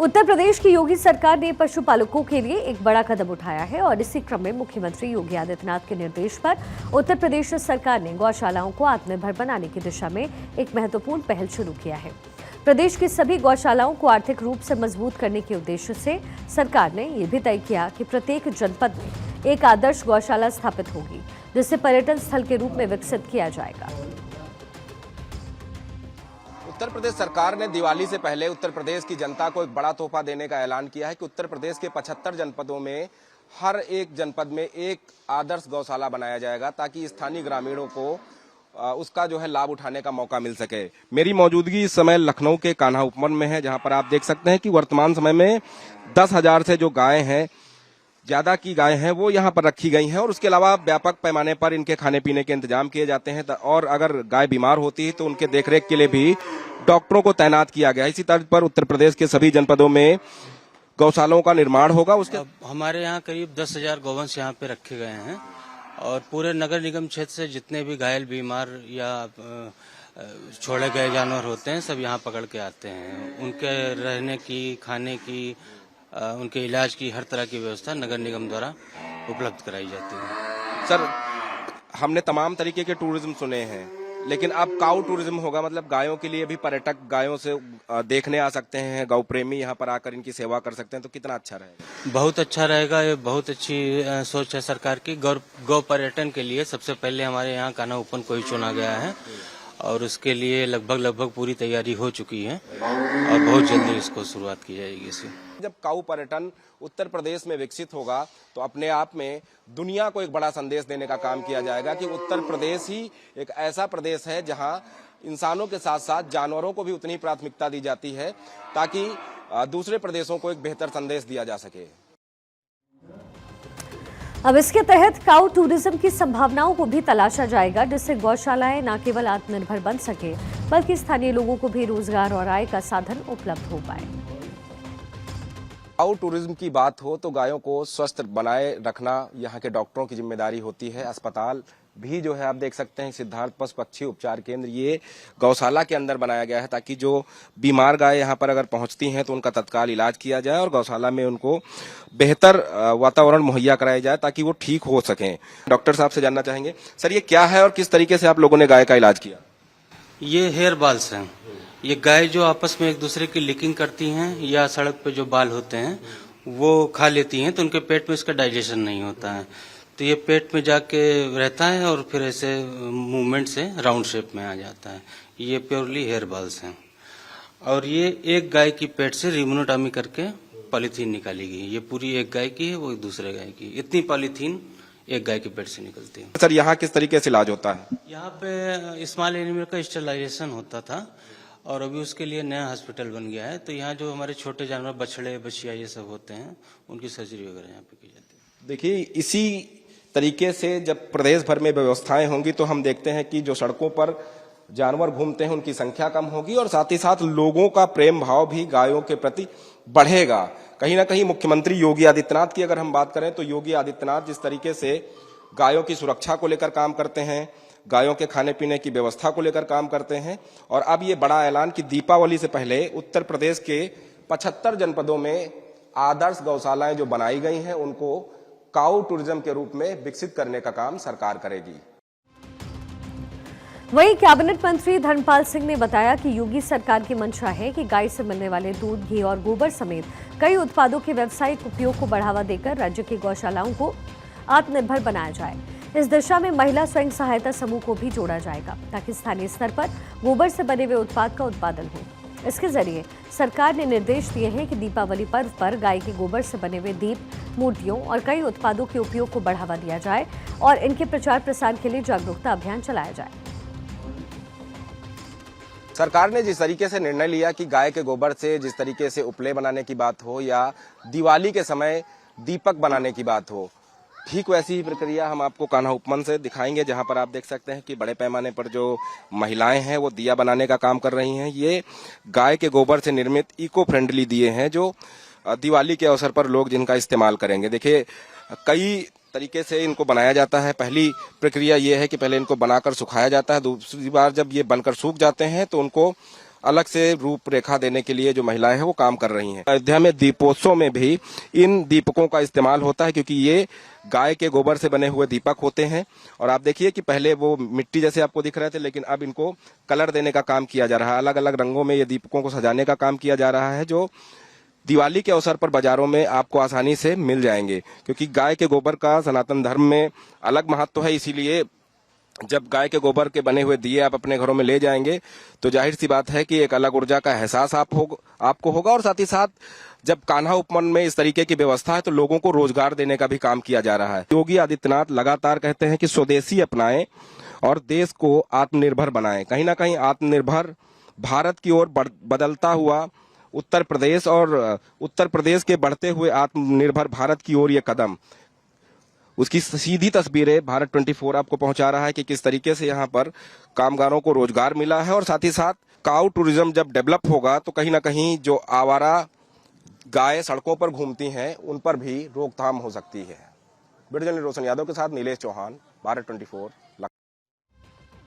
उत्तर प्रदेश की योगी सरकार ने पशुपालकों के लिए एक बड़ा कदम उठाया है और इसी क्रम में मुख्यमंत्री योगी आदित्यनाथ के निर्देश पर उत्तर प्रदेश सरकार ने गौशालाओं को आत्मनिर्भर बनाने की दिशा में एक महत्वपूर्ण पहल शुरू किया है। प्रदेश की सभी गौशालाओं को आर्थिक रूप से मजबूत करने के उद्देश्य से सरकार ने ये भी तय किया कि प्रत्येक जनपद में एक आदर्श गौशाला स्थापित होगी, जिसे पर्यटन स्थल के रूप में विकसित किया जाएगा। उत्तर प्रदेश सरकार ने दिवाली से पहले उत्तर प्रदेश की जनता को एक बड़ा तोहफा देने का ऐलान किया है कि उत्तर प्रदेश के 75 जनपदों में हर एक जनपद में एक आदर्श गौशाला बनाया जाएगा, ताकि स्थानीय ग्रामीणों को उसका जो है लाभ उठाने का मौका मिल सके। मेरी मौजूदगी इस समय लखनऊ के कान्हा उपवन में है, जहां पर आप देख सकते हैं कि वर्तमान समय में 10,000 से जो गाय हैं, ज्यादा की गाय हैं, वो यहाँ पर रखी गई हैं और उसके अलावा व्यापक पैमाने पर इनके खाने पीने के इंतजाम किए जाते हैं और अगर गाय बीमार होती है तो उनके देखरेख के लिए भी डॉक्टरों को तैनात किया गया। इसी तर्ज पर उत्तर प्रदेश के सभी जनपदों में गौशालाओं का निर्माण होगा। उसके हमारे यहाँ करीब 10,000 गौवंश यहाँ पे रखे गए हैं और पूरे नगर निगम क्षेत्र से जितने भी घायल, बीमार या छोड़े गए जानवर होते हैं, सब यहाँ पकड़ के आते हैं। उनके रहने की, खाने की, उनके इलाज की हर तरह की व्यवस्था नगर निगम द्वारा उपलब्ध कराई जाती है। सर, हमने तमाम तरीके के टूरिज्म सुने हैं, लेकिन अब काऊ टूरिज्म होगा, मतलब गायों के लिए भी पर्यटक गायों से देखने आ सकते हैं, गौ प्रेमी यहाँ पर आकर इनकी सेवा कर सकते हैं, तो कितना अच्छा रहेगा? बहुत अच्छा रहेगा। ये बहुत अच्छी सोच है सरकार की। गौ पर्यटन के लिए सबसे पहले हमारे यहाँ कान्हा उपवन को ही चुना गया है और उसके लिए लगभग पूरी तैयारी हो चुकी है और बहुत जल्दी इसको शुरुआत की जाएगी। इसे जब काऊ पर्यटन उत्तर प्रदेश में विकसित होगा तो अपने आप में दुनिया को एक बड़ा संदेश देने का काम किया जाएगा कि उत्तर प्रदेश ही एक ऐसा प्रदेश है जहां इंसानों के साथ साथ जानवरों को भी उतनी प्राथमिकता दी जाती है, ताकि दूसरे प्रदेशों को एक बेहतर संदेश दिया जा सके। अब इसके तहत काऊ टूरिज्म की संभावनाओं को भी तलाशा जाएगा, जिससे गौशालाएं न केवल आत्मनिर्भर बन सके बल्कि स्थानीय लोगों को भी रोजगार और आय का साधन उपलब्ध हो पाए। काऊ टूरिज्म की बात हो तो गायों को स्वस्थ बनाए रखना यहाँ के डॉक्टरों की जिम्मेदारी होती है। अस्पताल भी जो है आप देख सकते हैं, सिद्धार्थ पशु पक्षी उपचार केंद्र ये गौशाला के अंदर बनाया गया है, ताकि जो बीमार गाय यहाँ पर अगर पहुंचती हैं तो उनका तत्काल इलाज किया जाए और गौशाला में उनको बेहतर वातावरण मुहैया कराया जाए ताकि वो ठीक हो सकें। डॉक्टर साहब से जानना चाहेंगे, सर ये क्या है और किस तरीके से आप लोगों ने गाय का इलाज किया? ये हेयर बाल्स हैं। ये गाय जो आपस में एक दूसरे की लिकिंग करती हैं या सड़क पे जो बाल होते हैं वो खा लेती हैं, तो उनके पेट में इसका डाइजेशन नहीं होता है, तो ये पेट में जाके रहता है और फिर ऐसे मूवमेंट से राउंड शेप में आ जाता है। ये प्योरली हेयर बाल्स हैं और ये एक गाय की पेट से रिमोनोटॉमी करके पॉलीथीन निकाली गई। ये पूरी एक गाय की है, वो दूसरे गाय की। इतनी पॉलीथीन एक गाय के पेट से निकलती है। सर यहाँ किस तरीके से इलाज होता है? यहाँ पे स्मॉल एनिमल का स्टेरिलाइजेशन होता था और अभी उसके लिए नया हॉस्पिटल बन गया है, तो यहाँ जो हमारे छोटे जानवर, बछड़े, बछिया ये सब होते हैं, उनकी सर्जरी वगैरह यहाँ पे की जाती है। देखिए, इसी तरीके से जब प्रदेश भर में व्यवस्थाएं होंगी तो हम देखते हैं कि जो सड़कों पर जानवर घूमते हैं उनकी संख्या कम होगी और साथ ही साथ लोगों का प्रेम भाव भी गायों के प्रति बढ़ेगा। कहीं ना कहीं मुख्यमंत्री योगी आदित्यनाथ की अगर हम बात करें तो योगी आदित्यनाथ जिस तरीके से गायों की सुरक्षा को लेकर काम करते हैं, गायों के खाने पीने की व्यवस्था को लेकर काम करते हैं, और अब ये बड़ा ऐलान कि दीपावली से पहले उत्तर प्रदेश के 75 जनपदों में आदर्श गौशालाएं जो बनाई गई हैं उनको काऊ टूरिज्म के रूप में विकसित करने का काम सरकार करेगी। वहीं कैबिनेट मंत्री धर्मपाल सिंह ने बताया कि योगी सरकार की मंशा है कि गाय से मिलने वाले दूध, घी और गोबर समेत कई उत्पादों के व्यावसायिक उपयोग को बढ़ावा देकर राज्य की गौशालाओं को आत्मनिर्भर बनाया जाए। इस दिशा में महिला स्वयं सहायता समूह को भी जोड़ा जाएगा, ताकि स्थानीय स्तर पर गोबर से बने हुए उत्पाद का उत्पादन हो। इसके जरिए सरकार ने निर्देश दिए हैं कि दीपावली पर्व पर गाय के गोबर से बने हुए दीप, मूर्तियों और कई उत्पादों के उपयोग को बढ़ावा दिया जाए और इनके प्रचार प्रसार के लिए जागरूकता अभियान चलाया जाए। सरकार ने जिस तरीके से निर्णय लिया कि गाय के गोबर से जिस तरीके से उपले बनाने की बात हो या दिवाली के समय दीपक बनाने की बात हो, ठीक वैसी ही प्रक्रिया हम आपको कान्हा उपवन से दिखाएंगे, जहां पर आप देख सकते हैं कि बड़े पैमाने पर जो महिलाएं हैं वो दिया बनाने का काम कर रही हैं। ये गाय के गोबर से निर्मित इको फ्रेंडली दिए हैं जो दिवाली के अवसर पर लोग जिनका इस्तेमाल करेंगे। देखिए, कई तरीके से इनको बनाया जाता है। पहली प्रक्रिया ये है कि पहले इनको बनाकर सुखाया जाता है, दूसरी बार जब ये बनकर सूख जाते हैं तो उनको अलग से रूपरेखा देने के लिए जो महिलाएं हैं वो काम कर रही हैं। अयोध्या में दीपोत्सव में भी इन दीपकों का इस्तेमाल होता है, क्योंकि ये गाय के गोबर से बने हुए दीपक होते हैं। और आप देखिए कि पहले वो मिट्टी जैसे आपको दिख रहे थे, लेकिन अब इनको कलर देने का काम किया जा रहा है। अलग अलग रंगों में ये दीपकों को सजाने का काम किया जा रहा है, जो दिवाली के अवसर पर बाजारों में आपको आसानी से मिल जाएंगे। क्योंकि गाय के गोबर का सनातन धर्म में अलग महत्व है, इसीलिए जब गाय के गोबर के बने हुए दिए आप अपने घरों में ले जाएंगे तो जाहिर सी बात है कि एक अलग ऊर्जा का एहसास आपको होगा। और साथ ही साथ जब कान्हा उपवन में इस तरीके की व्यवस्था है तो लोगों को रोजगार देने का भी काम किया जा रहा है। योगी आदित्यनाथ लगातार कहते हैं कि स्वदेशी अपनाएं और देश को आत्मनिर्भर बनाएं। कहीं ना कहीं आत्मनिर्भर भारत की ओर बदलता हुआ उत्तर प्रदेश और उत्तर प्रदेश के बढ़ते हुए आत्मनिर्भर भारत की ओर ये कदम, उसकी सीधी तस्वीरें भारत 24 आपको पहुंचा रहा है कि किस तरीके से यहाँ पर कामगारों को रोजगार मिला है। और साथ ही साथ काऊ टूरिज्म जब डेवलप होगा तो कहीं ना कहीं जो आवारा गाय सड़कों पर घूमती हैं उन पर भी रोकथाम हो सकती है। वीडियो जर्नलिस्ट रोशन यादव के साथ नीलेश चौहान, भारत 24।